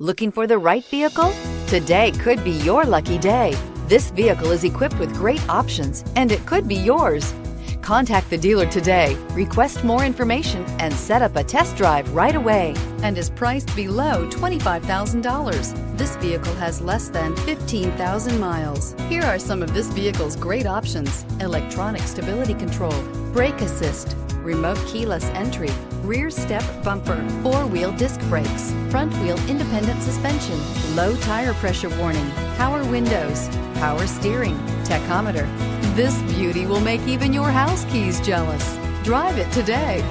Looking for the right vehicle? Today could be your lucky day. This vehicle is equipped with great options, and it could be yours. Contact the dealer today, request more information, and set up a test drive right away, and is priced below $25,000. This vehicle has less than 15,000 miles. Here are some of this vehicle's great options: electronic stability control, brake assist, remote keyless entry, rear step bumper, four-wheel disc brakes, front wheel independent suspension, low tire pressure warning, power windows, power steering, tachometer. This beauty will make even your house keys jealous. Drive it today.